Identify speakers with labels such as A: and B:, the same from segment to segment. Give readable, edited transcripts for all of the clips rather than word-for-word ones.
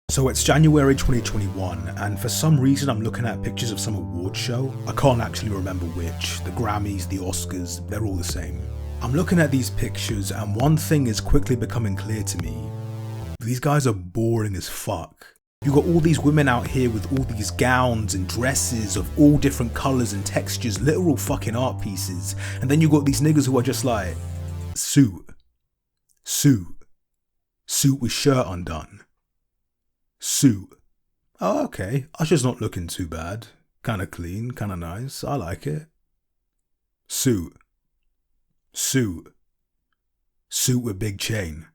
A: So it's January 2021, and for some reason I'm looking at pictures of some award show. I can't actually remember which. The Grammys, the Oscars, they're all the same. I'm looking at these pictures and one thing is quickly becoming clear to me. These guys are boring as fuck. You got all these women out here with all these gowns and dresses of all different colours and textures, literal fucking art pieces. And then you got these niggas who are just like, suit with shirt undone. Suit. Oh, okay. Usher's not looking too bad. Kinda clean, kinda nice. I like it. Suit with big chain.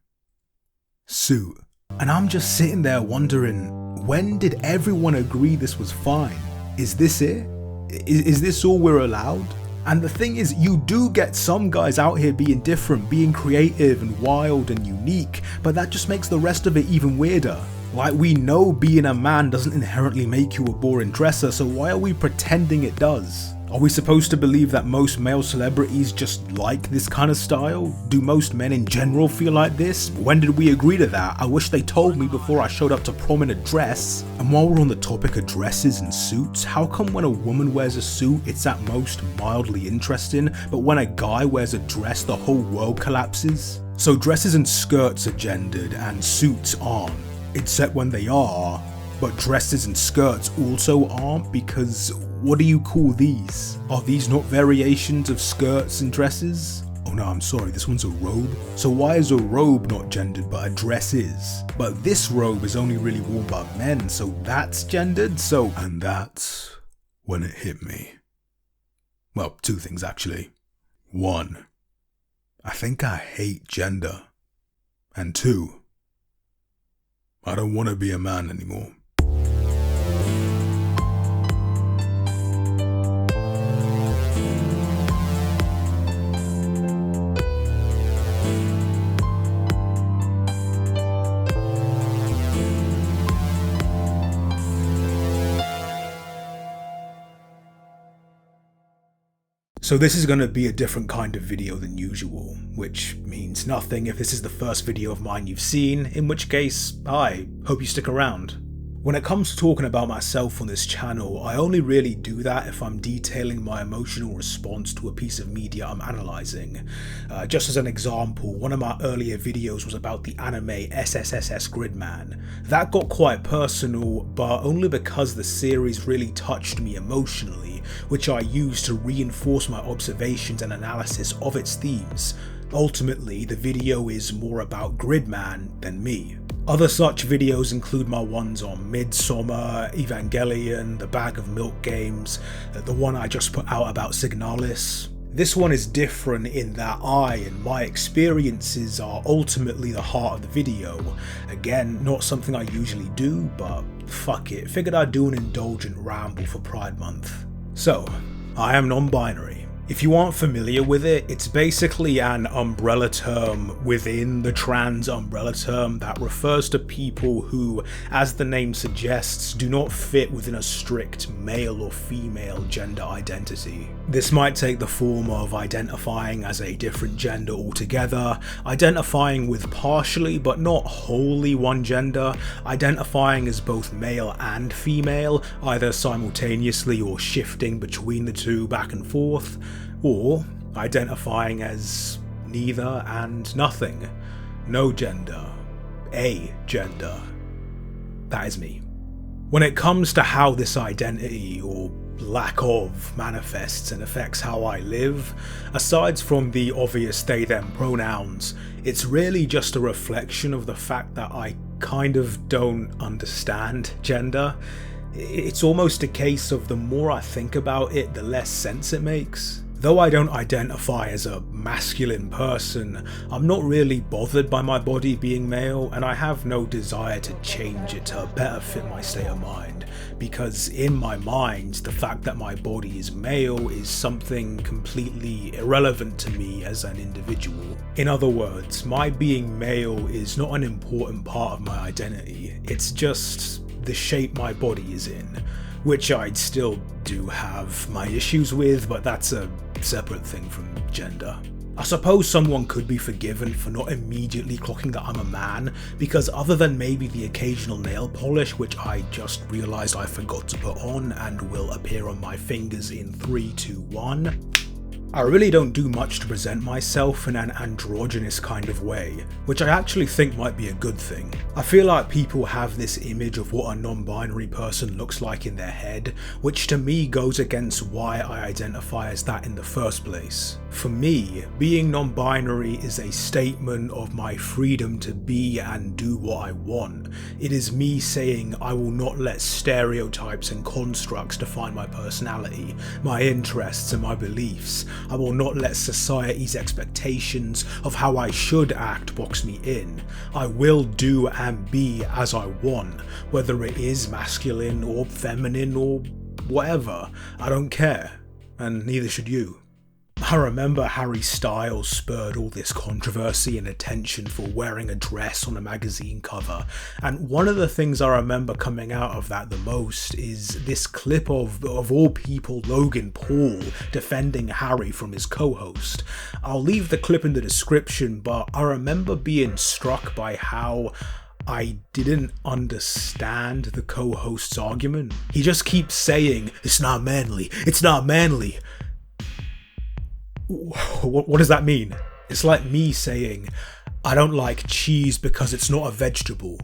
A: Suit. And I'm just sitting there wondering, when did everyone agree this was fine? Is this it? Is this all we're allowed? And the thing is, you do get some guys out here being different, being creative and wild and unique, but that just makes the rest of it even weirder. Like, we know being a man doesn't inherently make you a boring dresser, so why are we pretending it does? Are we supposed to believe that most male celebrities just like this kind of style? Do most men in general feel like this? When did we agree to that? I wish they told me before I showed up to prom in a dress. And while we're on the topic of dresses and suits, how come when a woman wears a suit it's at most mildly interesting, but when a guy wears a dress the whole world collapses? So dresses and skirts are gendered and suits aren't. Except when they are, but dresses and skirts also aren't, because what do you call these? Are these not variations of skirts and dresses? Oh no, I'm sorry, this one's a robe. So why is a robe not gendered but a dress is? But this robe is only really worn by men, so that's gendered, so... And that's when it hit me. Well, two things actually. One, I think I hate gender. And two, I don't want to be a man anymore. So this is going to be a different kind of video than usual, which means nothing if this is the first video of mine you've seen, in which case, I hope you stick around. When it comes to talking about myself on this channel, I only really do that if I'm detailing my emotional response to a piece of media I'm analysing. Just as an example, one of my earlier videos was about the anime SSSS Gridman. That got quite personal, but only because the series really touched me emotionally, which I used to reinforce my observations and analysis of its themes. Ultimately, the video is more about Gridman than me. Other such videos include my ones on Midsommar, Evangelion, the Bag of Milk games, the one I just put out about Signalis. This one is different in that I and my experiences are ultimately the heart of the video. Again, not something I usually do, but fuck it, figured I'd do an indulgent ramble for Pride Month. So, I am non-binary. If you aren't familiar with it, it's basically an umbrella term within the trans umbrella term that refers to people who, as the name suggests, do not fit within a strict male or female gender identity. This might take the form of identifying as a different gender altogether, identifying with partially but not wholly one gender, identifying as both male and female, either simultaneously or shifting between the two back and forth, or identifying as neither and nothing. No gender. A gender. That is me. When it comes to how this identity, or lack of, manifests and affects how I live, aside from the obvious they them pronouns, it's really just a reflection of the fact that I kind of don't understand gender. It's almost a case of the more I think about it, the less sense it makes. Though I don't identify as a masculine person, I'm not really bothered by my body being male, and I have no desire to change it to better fit my state of mind, because in my mind, the fact that my body is male is something completely irrelevant to me as an individual. In other words, my being male is not an important part of my identity, it's just the shape my body is in, which I still do have my issues with, but that's a separate thing from gender. I suppose someone could be forgiven for not immediately clocking that I'm a man, because other than maybe the occasional nail polish, which I just realised I forgot to put on and will appear on my fingers in 3, 2, 1, I really don't do much to present myself in an androgynous kind of way, which I actually think might be a good thing. I feel like people have this image of what a non-binary person looks like in their head, which to me goes against why I identify as that in the first place. For me, being non-binary is a statement of my freedom to be and do what I want. It is me saying I will not let stereotypes and constructs define my personality, my interests and my beliefs. I will not let society's expectations of how I should act box me in. I will do and be as I want, whether it is masculine or feminine or whatever. I don't care, and neither should you. I remember Harry Styles spurred all this controversy and attention for wearing a dress on a magazine cover, and one of the things I remember coming out of that the most is this clip of all people, Logan Paul defending Harry from his co-host. I'll leave the clip in the description, but I remember being struck by how I didn't understand the co-host's argument. He just keeps saying, "It's not manly, it's not manly." What does that mean? It's like me saying, I don't like cheese because it's not a vegetable.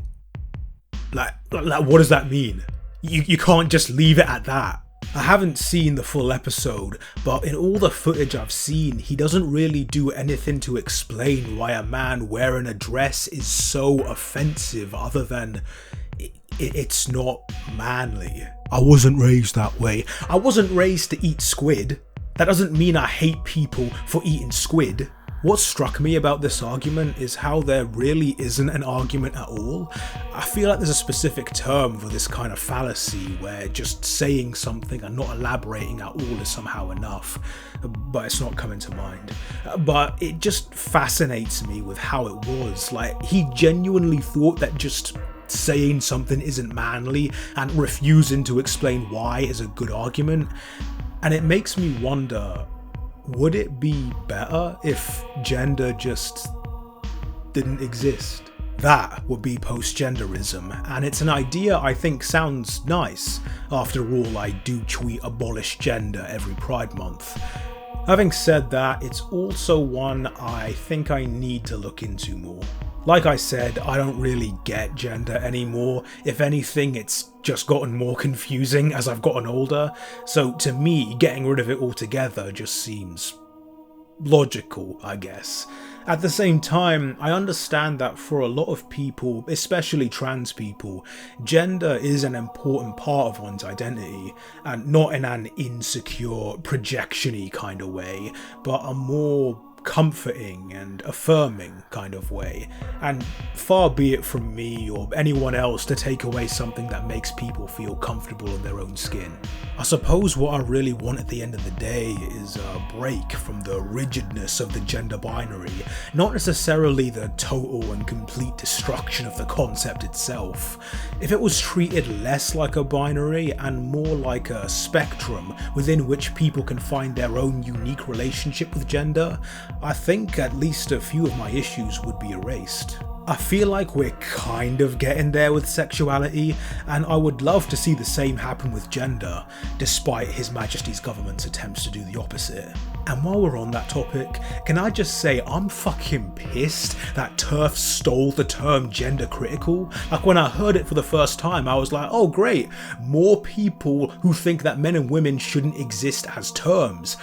A: Like what does that mean? You can't just leave it at that. I haven't seen the full episode, but in all the footage I've seen, he doesn't really do anything to explain why a man wearing a dress is so offensive other than it's not manly. I wasn't raised that way. I wasn't raised to eat squid. That doesn't mean I hate people for eating squid. What struck me about this argument is how there really isn't an argument at all. I feel like there's a specific term for this kind of fallacy where just saying something and not elaborating at all is somehow enough, but it's not coming to mind. But it just fascinates me with how it was. Like, he genuinely thought that just saying something isn't manly and refusing to explain why is a good argument. And it makes me wonder, would it be better if gender just didn't exist? That would be postgenderism, and it's an idea I think sounds nice. After all, I do tweet abolish gender every Pride Month. Having said that, it's also one I think I need to look into more. Like I said, I don't really get gender anymore. If anything, it's just gotten more confusing as I've gotten older. So to me, getting rid of it altogether just seems logical, I guess. At the same time, I understand that for a lot of people, especially trans people, gender is an important part of one's identity, and not in an insecure, projection-y kind of way, but a more comforting and affirming kind of way, and far be it from me or anyone else to take away something that makes people feel comfortable in their own skin. I suppose what I really want at the end of the day is a break from the rigidness of the gender binary, not necessarily the total and complete destruction of the concept itself. If it was treated less like a binary and more like a spectrum within which people can find their own unique relationship with gender, I think at least a few of my issues would be erased. I feel like we're kind of getting there with sexuality, and I would love to see the same happen with gender, despite His Majesty's government's attempts to do the opposite. And while we're on that topic, can I just say I'm fucking pissed that TERF stole the term gender critical? Like, when I heard it for the first time, I was like, oh great, more people who think that men and women shouldn't exist as terms.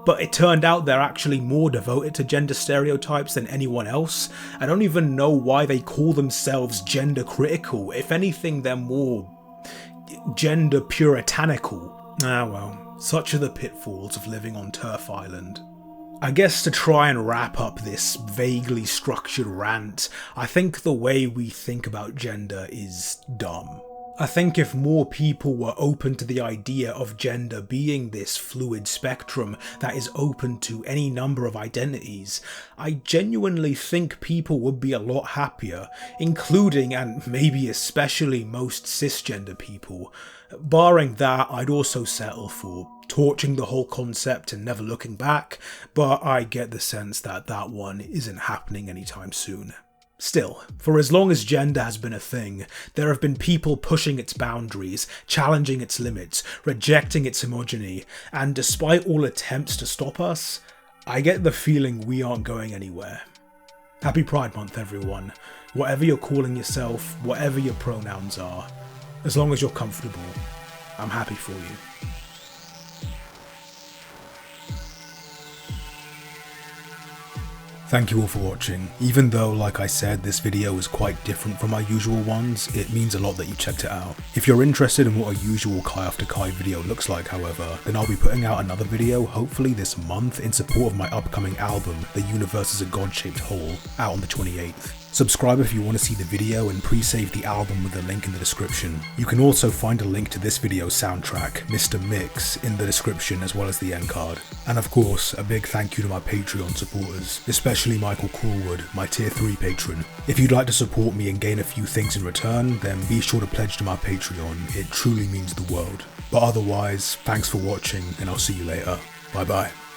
A: But it turned out they're actually more devoted to gender stereotypes than anyone else. I don't even know why they call themselves gender critical. If anything, they're more gender puritanical. Ah well, such are the pitfalls of living on TERF Island. I guess to try and wrap up this vaguely structured rant, I think the way we think about gender is dumb. I think if more people were open to the idea of gender being this fluid spectrum that is open to any number of identities, I genuinely think people would be a lot happier, including and maybe especially most cisgender people. Barring that, I'd also settle for torching the whole concept and never looking back, but I get the sense that that one isn't happening anytime soon. Still, for as long as gender has been a thing, there have been people pushing its boundaries, challenging its limits, rejecting its homogeny, and despite all attempts to stop us, I get the feeling we aren't going anywhere. Happy Pride Month, everyone. Whatever you're calling yourself, whatever your pronouns are, as long as you're comfortable, I'm happy for you. Thank you all for watching. Even though, like I said, this video is quite different from my usual ones, it means a lot that you checked it out. If you're interested in what a usual Kai After Kai video looks like, however, then I'll be putting out another video, hopefully this month, in support of my upcoming album, The Universe is a God-Shaped Hole, out on the 28th. Subscribe if you want to see the video and pre-save the album with a link in the description. You can also find a link to this video's soundtrack, Mr. Mix, in the description as well as the end card. And of course, a big thank you to my Patreon supporters, especially Michael Crawwood, my tier 3 patron. If you'd like to support me and gain a few things in return, then be sure to pledge to my Patreon, it truly means the world. But otherwise, thanks for watching and I'll see you later. Bye bye.